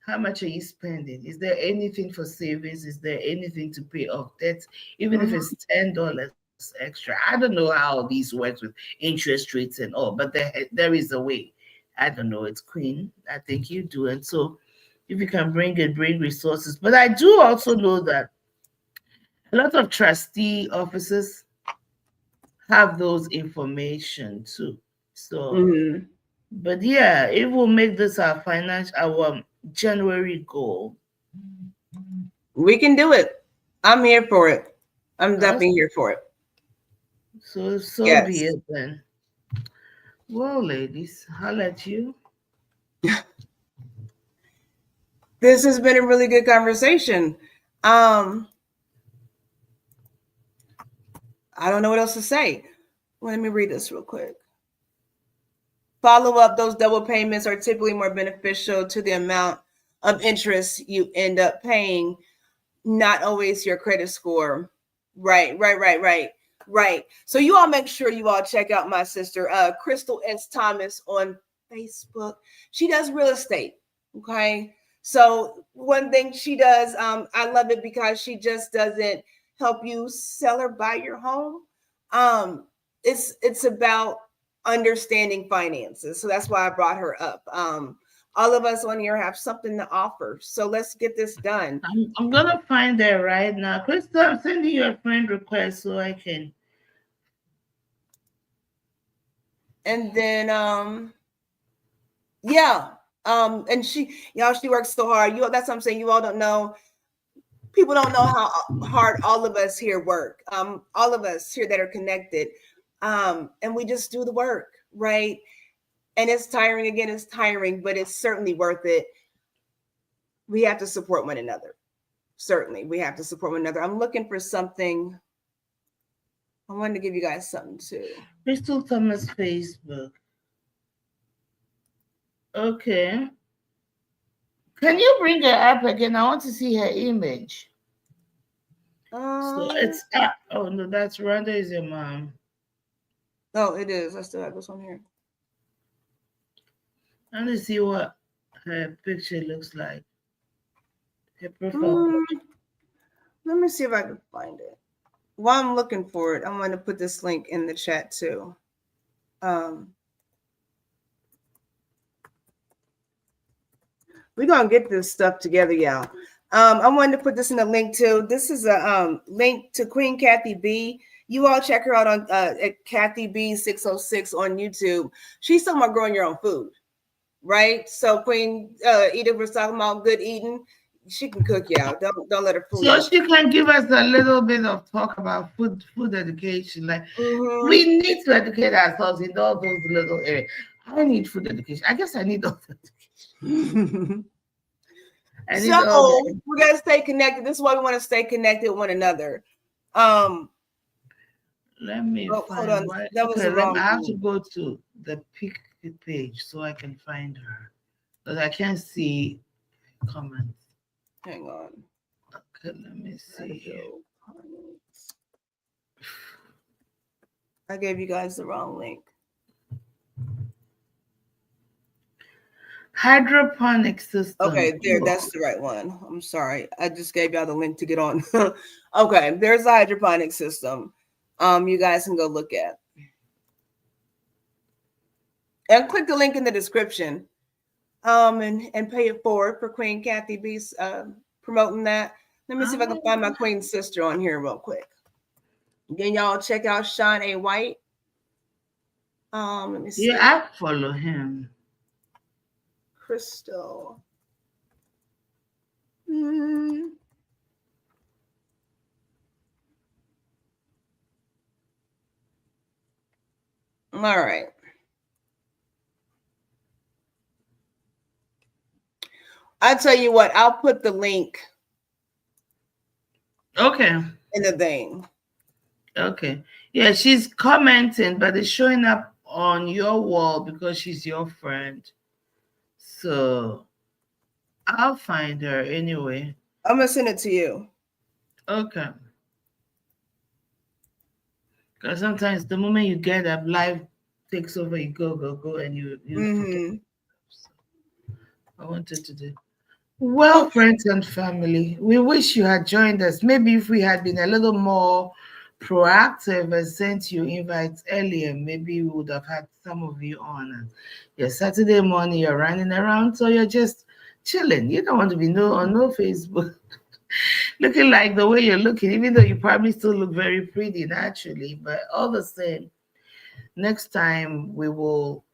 How much are you spending? Is there anything for savings? Is there anything to pay off debt? Even if it's $10 extra. I don't know how these works with interest rates and all, but there is a way. I don't know. It's Queen. I think you do. And so if you can bring it, bring resources. But I do also know that a lot of trustee offices have those information too. So, but yeah, it will make this our January goal. We can do it. I'm here for it. I'm definitely here for it. So be it then. Well, ladies, I'll let you. This has been a really good conversation. I don't know what else to say. Let me read this real quick. Follow up, those double payments are typically more beneficial to the amount of interest you end up paying, not always your credit score. Right. So you all make sure you all check out my sister, Crystal S. Thomas on Facebook. She does real estate. Okay. So one thing she does, I love it because she just doesn't help you sell or buy your home. It's about understanding finances. So that's why I brought her up. All of us on here have something to offer. So let's get this done. I'm going to find her right now. Crystal, I'm sending you a friend request so I can. And then, and she works so hard. That's what I'm saying. You all don't know. People don't know how hard all of us here work. All of us here that are connected. And we just do the work, right? And it's tiring. Again, it's tiring, but it's certainly worth it. We have to support one another. Certainly, we have to support one another. I'm looking for something. I wanted to give you guys something too. Crystal Thomas Facebook. Okay. Can you bring her up again? I want to see her image. So it's oh no, that's Rhonda is your mom. Oh, it is. I still have this one here. I want to see what her picture looks like. Her profile. Let me see if I can find it. While I'm looking for it, I'm going to put this link in the chat too. We're going to get this stuff together, y'all. I wanted to put this in the link too. This is a link to Queen Kathy B. You all check her out on at Kathy B 606 on YouTube. She's talking about growing your own food, right? So Queen Edith was talking about good eating. She can cook you out. Don't let her fool So you. she can give us a little bit of talk about food education. Like Mm-hmm. we need to educate ourselves in all those little areas. I need food education. I guess I need all the education. I So need all the. we gotta stay connected. This is why we want to stay connected with one another. Um, Let me oh, hold find on. why. That was Okay, the I wrong have to one. go to the pick page so I can find her because I can't see comments. Hang on. Okay, let me see. Hydroponics. I gave you guys the wrong link. Hydroponic system. Okay, there, Oh, that's the right one. I'm sorry. I just gave y'all the link to get on. Okay, there's the hydroponic system. You guys can go look at. And click the link in the description. And pay it forward for Queen Kathy B's promoting that. Let me see if I can find my Queen's sister on here real quick. Again, y'all check out Sean A. White. Let me see. yeah, I follow him. Crystal. All right. I'll tell you what, I'll put the link Okay. in the thing. Okay. Yeah, she's commenting, but it's showing up on your wall because she's your friend. So I'll find her anyway. I'm gonna send it to you. Okay. Because sometimes the moment you get up, life takes over, you go, and you forget. So I wanted to do. Well, Okay. friends and family, we wish you had joined us. Maybe if we had been a little more proactive and sent you invites earlier, maybe we would have had some of you on. And your Saturday morning, you're running around, so you're just chilling. You don't want to be on no Facebook looking like the way you're looking, even though you probably still look very pretty naturally. But all the same, next time we will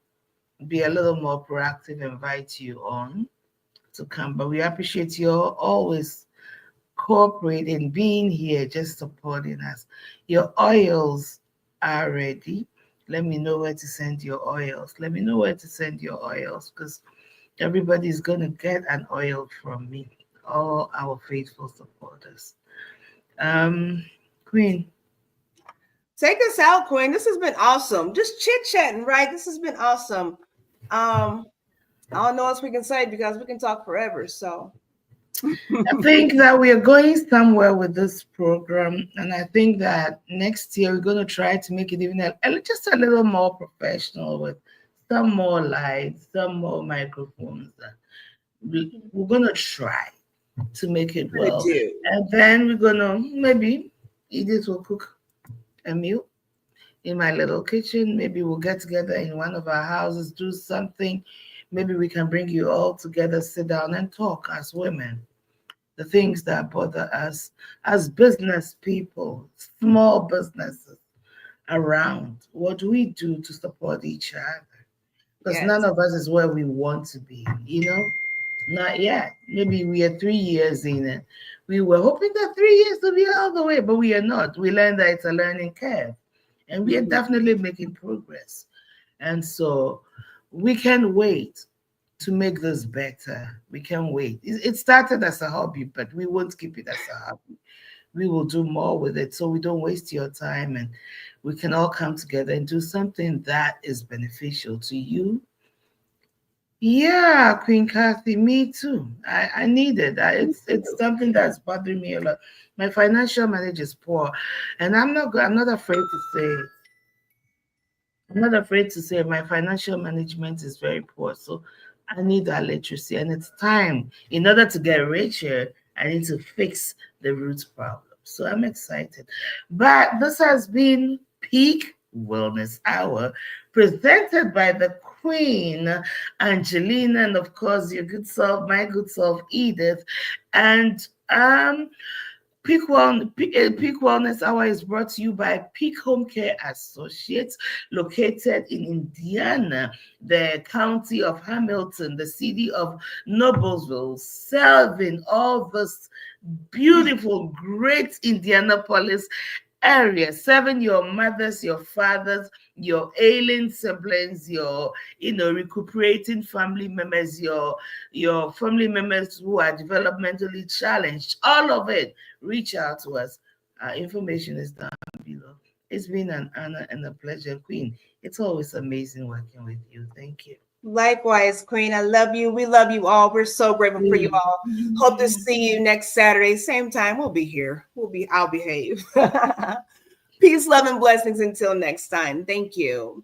be a little more proactive, invite you on to come. But we appreciate you always cooperating, being here, just supporting us. Your oils are ready. Let me know where to send your oils. Let me know where to send your oils because everybody's going to get an oil from me, all our faithful supporters. Queen. Take us out, Queen. This has been awesome. Just chit-chatting, right? This has been awesome. I don't know what else we can say because we can talk forever. So I think that we are going somewhere with this program, and I think that next year we're going to try to make it even just a little more professional with some more lights, some more microphones. We're going to try to make it I well, do. and then we're going to maybe Edith will cook a meal in my little kitchen. Maybe we'll get together in one of our houses, do something. Maybe we can bring you all together, sit down and talk as women the things that bother us as business people, small businesses around. What do we do to support each other? Because Yes. none of us is where we want to be, Not yet. Maybe we are 3 years in it. We were hoping that 3 years will be all the way, but we are not. We learned that it's a learning curve, and we are definitely making progress. And so we can wait to make this better. We can wait. It started as a hobby, but we won't keep it as a hobby. We will do more with it so we don't waste your time and we can all come together and do something that is beneficial to you. Yeah, Queen Kathy, me too. I need it. It's something that's bothering me a lot. My financial management is poor, and I'm not afraid to say I'm not afraid to say my financial management is very poor. So I need that literacy. And it's time. In order to get richer, I need to fix the root problem. So I'm excited. But this has been Peak Wellness Hour, presented by the Queen, Angelina, and of course, your good self, my good self, Edith. And Peak Wellness Hour is brought to you by Peak Homecare Associates, located in Indiana, the county of Hamilton, the city of Noblesville, serving all this beautiful, great Indianapolis area, serving your mothers, your fathers, your ailing siblings, your recuperating family members, your family members who are developmentally challenged. All of it, reach out to us. Our information is down below. It's been an honor and a pleasure, Queen. It's always amazing working with you. Thank you. Likewise, Queen. I love you. We love you all. We're so grateful for you all. Hope to see you next Saturday, same time. We'll be here. I'll behave. Peace, love, and blessings until next time. Thank you.